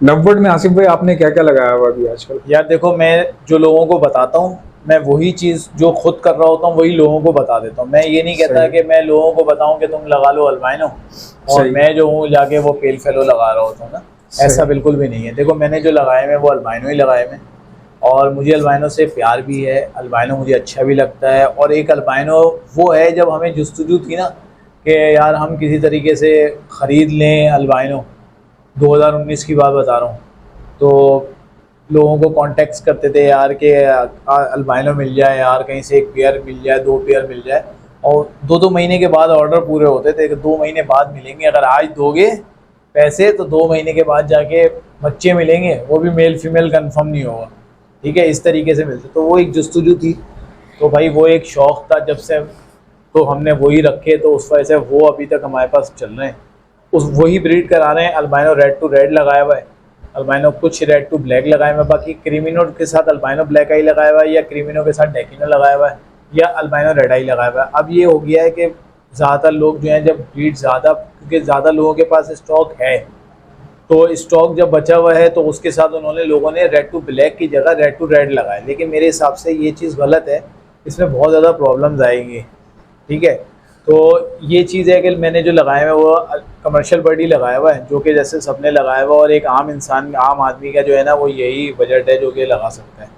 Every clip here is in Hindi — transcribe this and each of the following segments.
लवबर्ड में आसिफ भाई आपने क्या क्या लगाया हुआ अभी आजकल? यार देखो, मैं जो लोगों को बताता हूँ, मैं वही चीज़ जो खुद कर रहा होता हूँ वही लोगों को बता देता हूँ। मैं ये नहीं कहता सही। कि मैं लोगों को बताऊँ कि तुम लगा लो अल्बाइनो और सही। मैं जो हूँ जाके वो पेल फेलो लगा रहा होता हूँ ना। ऐसा सही। बिल्कुल भी नहीं है। देखो, मैंने जो लगाए हुए वो अल्बाइनो ही लगाए हुए हैं और मुझे अल्बाइनो से प्यार भी है। अल्बाइनो मुझे अच्छा भी लगता है। और एक अल्बाइनो वो है जब हमें जुस्तजू थी ना कि यार हम किसी तरीके से ख़रीद लें अल्बाइनो, 2019 की बात बता रहा हूँ। तो लोगों को कॉन्टेक्ट करते थे यार कि अल्बाइनो मिल जाए यार, कहीं से एक पेयर मिल जाए, 2 पेयर मिल जाए। और 2-2 महीने के बाद ऑर्डर पूरे होते थे कि 2 महीने बाद मिलेंगे, अगर आज दोगे पैसे तो 2 महीने के बाद जाके बच्चे मिलेंगे, वो भी मेल फीमेल कंफर्म नहीं होगा। ठीक है, इस तरीके से मिलते। तो वो एक जस्तजू थी। तो भाई वो एक शौक़ था जब से, तो हमने वही रखे। तो उस वजह से वो अभी तक हमारे पास चल रहे हैं। उस वही ब्रीड करा रहे हैं। अल्बाइनो रेड टू रेड लगाया हुआ है, अल्बाइनो कुछ रेड टू ब्लैक लगाए हुए हैं, बाकी क्रीमिनो के साथ अल्बाइनो ब्लैक आई लगाया हुआ है, या क्रीमिनो के साथ डेकिनो लगाया हुआ है, या अल्बाइनो रेड आई लगाया हुआ है। अब ये हो गया है कि ज़्यादातर लोग जो हैं, जब ब्रीड ज़्यादा, क्योंकि ज़्यादा लोगों के पास स्टॉक है, तो स्टॉक जब बचा हुआ है तो उसके साथ उन्होंने लोगों ने रेड टू ब्लैक की जगह रेड टू रेड लगाया। लेकिन मेरे हिसाब से ये चीज़ गलत है, इसमें बहुत ज़्यादा प्रॉब्लम्स आएंगी। ठीक है, तो ये चीज़ है कि मैंने जो लगाया है वो कमर्शियल बर्ड ही लगाया हुआ है, जो कि जैसे सबने लगाया हुआ, और एक आम इंसान, आम आदमी का जो है ना, वो यही बजट है जो कि लगा सकता है,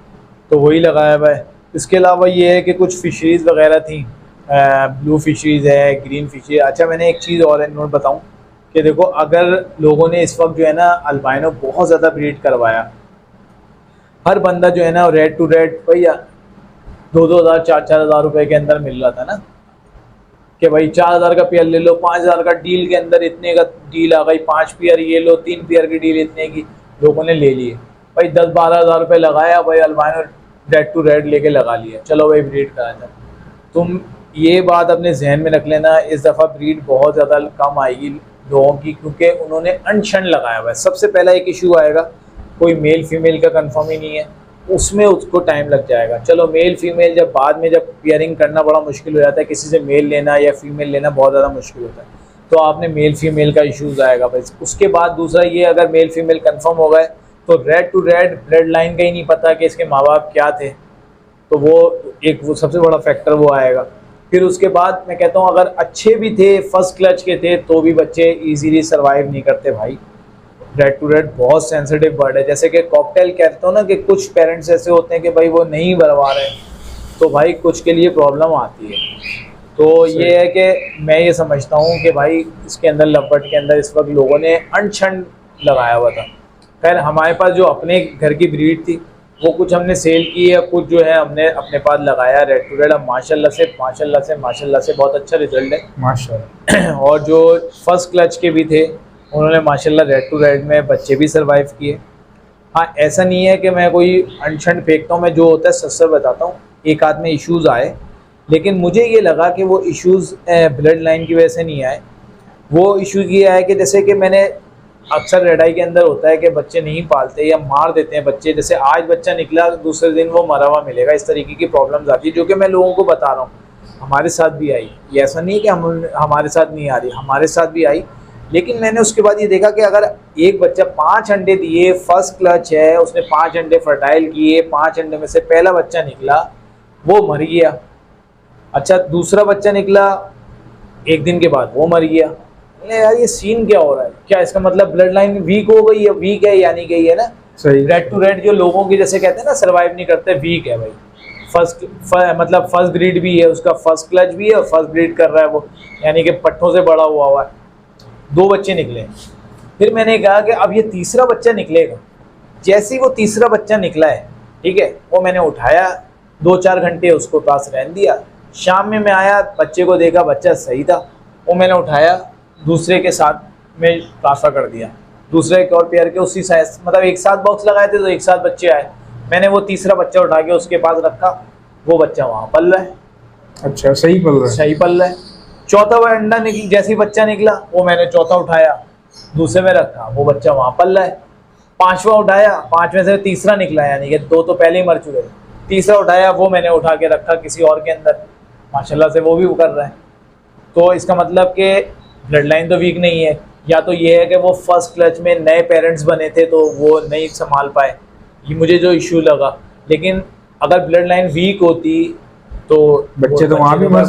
तो वही लगाया हुआ है। इसके अलावा ये है कि कुछ फिशरीज़ वगैरह थी, ब्लू फिशरीज़ है, ग्रीन फिशरीज। अच्छा, मैंने एक चीज़ और नोट बताऊँ कि देखो, अगर लोगों ने इस वक्त जो है ना अल्बाइनो बहुत ज़्यादा ब्रीड करवाया, हर बंदा जो है ना रेड टू रेड भैया 2-2 हज़ार 4-4 हज़ार रुपये के अंदर मिल रहा था ना, कि भाई 4 हज़ार का पेयर ले लो, 5 हज़ार का डील के अंदर इतने का डील आ गई, 5 पेयर ये लो, 3 पेयर की डील इतने की, लोगों ने ले लिए। भाई 10-12 हज़ार रुपये लगाया, भाई अल्बाइनो रेड टू रेड लेके लगा लिया, चलो भाई ब्रीड करा जाए। तुम ये बात अपने जहन में रख लेना, इस दफ़ा ब्रीड बहुत ज़्यादा कम आएगी लोगों की, क्योंकि उन्होंने अनशन लगाया हुआ है। सबसे पहला एक इशू आएगा, कोई मेल फीमेल का कंफर्म ही नहीं है, उसमें उसको टाइम लग जाएगा। चलो मेल फीमेल जब बाद में, जब पेयरिंग करना बड़ा मुश्किल हो जाता है, किसी से मेल लेना या फीमेल लेना बहुत ज़्यादा मुश्किल होता है, तो आपने मेल फीमेल का इशूज़ आएगा बस। उसके बाद दूसरा ये, अगर मेल फीमेल कंफर्म हो गए तो red to red blood line का ही नहीं पता कि इसके माँ बाप क्या थे, तो वो सबसे बड़ा फैक्टर वो आएगा। फिर उसके बाद मैं कहता हूँ, अगर अच्छे भी थे, फर्स्ट क्लच के थे, तो भी बच्चे इजीली सरवाइव नहीं करते भाई। रेड टू रेड बहुत सेंसिटिव बर्ड है। जैसे कि कॉकटेल कहते हो ना, कि कुछ पेरेंट्स ऐसे होते हैं कि भाई वो नहीं बरवा रहे, तो भाई कुछ के लिए प्रॉब्लम आती है। तो ये है कि मैं ये समझता हूँ कि भाई इसके अंदर, लवबर्ड के अंदर इस वक्त लोगों ने अनशन लगाया हुआ था। खैर, हमारे पास जो अपने घर की ब्रीड थी वो कुछ हमने सेल की है, कुछ जो है हमने अपने पास लगाया रेड टू रेड। अब माशाल्लाह से बहुत अच्छा रिजल्ट है माशाल्लाह। और जो फर्स्ट क्लच के भी थे, उन्होंने माशाल्लाह रेड टू रेड में बच्चे भी सर्वाइव किए। हाँ, ऐसा नहीं है कि मैं कोई अनशन फेंकता हूँ, मैं जो होता है सच सच बताता हूँ। एक आध में इश्यूज़ आए, लेकिन मुझे ये लगा कि वो इश्यूज़ ब्लड लाइन की वजह से नहीं आए। वो इशू ये है कि जैसे कि मैंने, अक्सर रेडाई के अंदर होता है कि बच्चे नहीं पालते या मार देते हैं बच्चे। जैसे आज बच्चा निकला, दूसरे दिन वो मरा हुआ मिलेगा, इस तरीके की प्रॉब्लम्स आती है, जो कि मैं लोगों को बता रहा हूँ। हमारे साथ भी आई, ये ऐसा नहीं है कि हमारे साथ नहीं आ रही, हमारे साथ भी आई। लेकिन मैंने उसके बाद ये देखा कि अगर एक बच्चा 5 अंडे दिए, फर्स्ट क्लच है, उसने 5 अंडे फर्टाइल किए, 5 अंडे में से पहला बच्चा निकला, वो मर गया। अच्छा, दूसरा बच्चा निकला 1 दिन के बाद, वो मर गया। यार ये सीन क्या हो रहा है? क्या इसका मतलब ब्लड लाइन वीक हो गई है? वीक है यानी कि है ना, सही। रेड टू रेड जो लोगों की, जैसे कहते हैं ना, सर्वाइव नहीं करते, वीक है भाई। मतलब फर्स्ट ब्रीड भी है, उसका फर्स्ट क्लच भी है और फर्स्ट ब्रीड कर रहा है वो, यानी कि पट्टों से बड़ा हुआ है। 2 बच्चे निकले। फिर मैंने कहा कि अब ये तीसरा बच्चा निकलेगा। जैसे ही वो तीसरा बच्चा निकला है, ठीक है, वो मैंने उठाया, 2-4 घंटे उसको पास रहने दिया। शाम में मैं आया, बच्चे को देखा, बच्चा सही था, वो मैंने उठाया, दूसरे के साथ में ट्रांसफ़र कर दिया, दूसरे एक और पेयर के उसी साइज, मतलब एक साथ बॉक्स लगाए थे तो एक साथ बच्चे आए। मैंने वो तीसरा बच्चा उठा के उसके पास रखा, वो बच्चा वहाँ पल रहा है। अच्छा, सही पल रहा है। सही पल रहा है। चौथा वो अंडा निकल, जैसे ही बच्चा निकला, वो मैंने चौथा उठाया, दूसरे में रखा, वो बच्चा वहाँ पल रहा है। 5वां उठाया, 5 में से तीसरा निकला, यानी कि 2 तो पहले ही मर चुके थे। तीसरा उठाया, वो मैंने उठा के रखा किसी और के अंदर, माशाल्लाह से वो भी कर रहा है। तो इसका मतलब कि ब्लड लाइन तो वीक नहीं है, या तो ये है कि वो फर्स्ट क्लच में नए पेरेंट्स बने थे तो वो नहीं संभाल पाए, ये मुझे जो इशू लगा। लेकिन अगर ब्लड लाइन वीक होती तो बच्चे तो वहाँ भी मर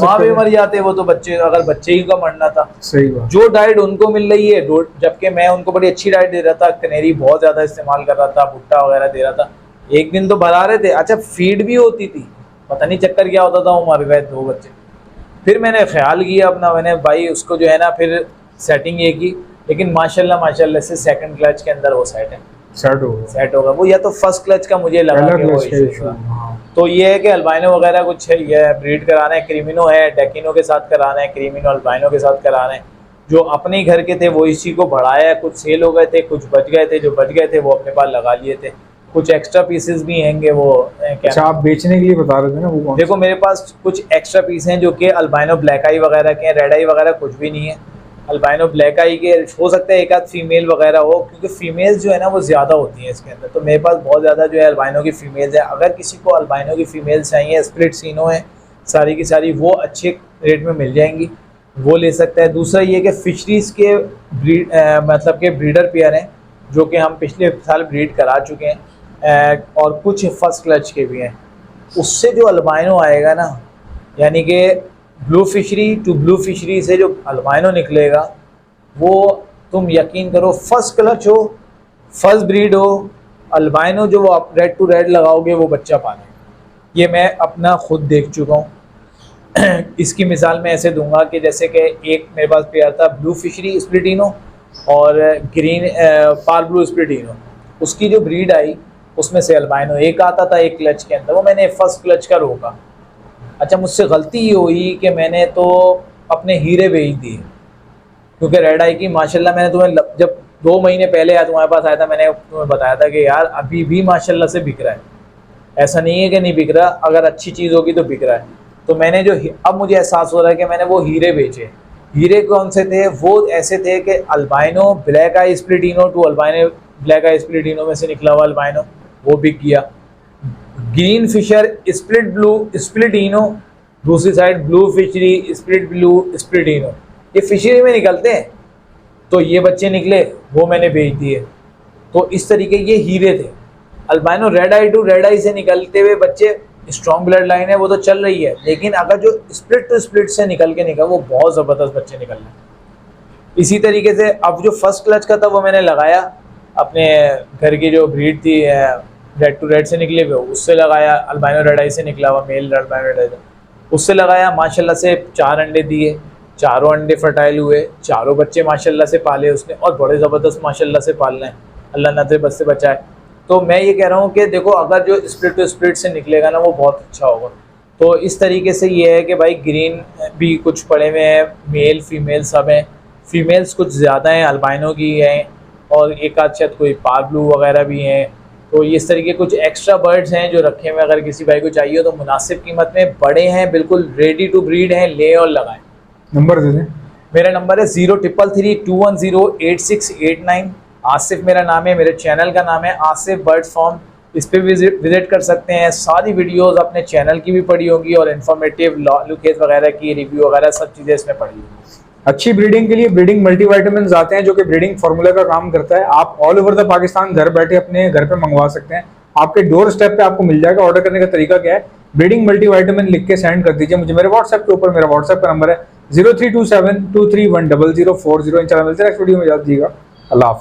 जाते, वो तो बच्चे, अगर बच्चे ही का मरना था। सही बात। जो डाइट उनको मिल रही है, जबकि मैं उनको बड़ी अच्छी डाइट दे रहा था, कनेरी बहुत ज़्यादा इस्तेमाल कर रहा था, भुट्टा वगैरह दे रहा था, एक दिन तो भरा रहे थे। अच्छा फीड भी होती थी, पता नहीं चक्कर क्या होता था, वो मर गए 2 बच्चे। फिर मैंने ख्याल किया अपना, मैंने भाई उसको जो है ना फिर सेटिंग ये की, लेकिन माशाल्लाह से सेकंड क्लच के अंदर वो सेट होगा वो, या तो फर्स्ट क्लच का मुझे लगा कि वो इशू है। तो ये है कि अल्बाइनो वगैरह कुछ है, ये ब्रीड कराना है, क्रीमिनो है, डेकिनो के साथ कराना है, क्रीमिनो अल्बाइनो के साथ कराना है। जो अपने घर के थे वो इसी को बढ़ाया, कुछ सेल हो गए थे, कुछ बच गए थे, जो बच गए थे वो अपने पास लगा लिए थे, कुछ एक्स्ट्रा पीसेस भी हैंगे वो क्या। अच्छा आप बेचने के लिए बता रहे थे ना, वो देखो मेरे पास कुछ एक्स्ट्रा पीस हैं जो कि अल्बाइनो ब्लैक आई वगैरह के हैं, रेड आई वगैरह कुछ भी नहीं है। अल्बाइनो ब्लैक आई के हो सकता है एक आध फीमेल वगैरह हो, क्योंकि फीमेल्स जो है ना वो ज़्यादा होती हैं इसके अंदर। तो मेरे पास बहुत ज़्यादा जो है अल्बाइनो की फ़ीमेल्स है। अगर किसी को अल्बाइनो की फ़ीमेल्स चाहिए, स्प्लिट सीनो है सारी की सारी, वो अच्छे रेट में मिल जाएंगी, वो ले सकता है। दूसरा ये कि फ़िशरीज़ के मतलब के ब्रीडर पेयर हैं जो कि हम पिछले साल ब्रीड करा चुके हैं, और कुछ फर्स्ट क्लच के भी हैं। उससे जो अल्बाइनो आएगा ना, यानी कि blue fishery to blue fishery से जो अल्बाइनो निकलेगा, वो तुम यकीन करो फर्स्ट क्लच हो, फर्स्ट ब्रीड हो, अल्बाइनो जो आप रेड टू रेड लगाओगे वो बच्चा पालेगा। ये मैं अपना खुद देख चुका हूँ। इसकी मिसाल मैं ऐसे दूंगा कि जैसे कि एक मेरे पास पेयर था ब्लू फिशरी स्प्लिटिनो और ग्रीन पार ब्लू स्प्लिटिनो, उसकी जो ब्रीड आई उसमें से अल्बाइनो एक आता था एक क्लच के अंदर, वो मैंने फर्स्ट क्लच का रोका। अच्छा मुझसे गलती ये हुई कि मैंने तो अपने हीरे बेच दिए, क्योंकि रेड आई की माशाल्लाह मैंने तुम्हें जब 2 महीने पहले तुम्हारे पास आया था, मैंने तुम्हें बताया था कि यार अभी भी माशाल्लाह से बिक रहा है, ऐसा नहीं है कि नहीं बिक रहा, अगर अच्छी चीज़ होगी तो बिक रहा है। तो मैंने जो अब मुझे एहसास हो रहा है कि मैंने वो हीरे बेचे। हीरे कौन से थे? वो ऐसे थे कि albino black eye splitino to albino black eye splitino में से निकला हुआ अल्बाइनो, वो बिक गया। Green fisher split blue splitino, दूसरी side blue fischeri split blue splitino, ये फिशरी में निकलते हैं, तो ये बच्चे निकले, वो मैंने बेच दिए। तो इस तरीके ये हीरे थे। Albino red eye to red eye से निकलते हुए बच्चे, स्ट्रॉन्ग ब्लड लाइन है वो तो चल रही है, लेकिन अगर जो स्प्लिट टू स्प्लिट से निकल वो बहुत ज़बरदस्त बच्चे निकल रहे। इसी तरीके से अब जो फर्स्ट क्लच का था वो मैंने लगाया, अपने घर की जो ब्रीड थी रेड टू रेड से निकले हुए उससे लगाया, अल्बाइनो रेड आई से निकला हुआ मेल अल्बाइनो रेड आई उससे लगाया। माशाल्लाह से 4 अंडे दिए, चारों अंडे फर्टाइल हुए, चारों बच्चे माशाल्लाह से पाले उसने, और बड़े ज़बरदस्त माशाल्लाह से पाल रहे हैं, अल्लाह नजर बस से बचाए। तो मैं ये कह रहा हूँ कि देखो अगर जो स्प्लिट टू स्प्लिट से निकलेगा ना वो बहुत अच्छा होगा। तो इस तरीके से ये है कि भाई ग्रीन भी कुछ पड़े हुए हैं, मेल फीमेल सब हैं, फीमेल्स कुछ ज़्यादा हैं अल्बाइनो की हैं, और एक आध शायद कोई पार ब्लू वगैरह भी हैं। तो इस तरीके कुछ एक्स्ट्रा बर्ड्स हैं जो रखे हुए, अगर किसी भाई को चाहिए हो तो मुनासिब कीमत में, बड़े हैं, बिल्कुल रेडी टू ब्रीड हैं, ले और लगाएं। नंबर दे दें। मेरा नंबर है 0333210889। आसिफ मेरा नाम है, मेरे चैनल का नाम है आसिफ बर्ड्स फार्म। इस पर विजिट कर सकते हैं। सारी वीडियोस अपने चैनल की भी पड़ी होंगी और इन्फॉर्मेटिव लुकेज वगैरह की रिव्यू वगैरह सब चीज़ें इसमें पड़ी होंगी। अच्छी ब्रीडिंग के लिए ब्रीडिंग मल्टीविटामिन्स आते हैं जो कि ब्रीडिंग फार्मूला का काम करता है। आप ऑल ओवर द पाकिस्तान घर बैठे अपने घर पे मंगवा सकते हैं, आपके डोर स्टेप पे आपको मिल जाएगा। ऑर्डर करने का तरीका क्या है? ब्रीडिंग मल्टीविटामिन लिख के सेंड कर दीजिए मुझे मेरे व्हाट्सएप के ऊपर। मेरा व्हाट्सएप का नंबर है 0327231040। इंशाल्लाह मिलते हैं नेक्स्ट वीडियो में। याद दीजिएगा। अल्लाह हाफ़िज़।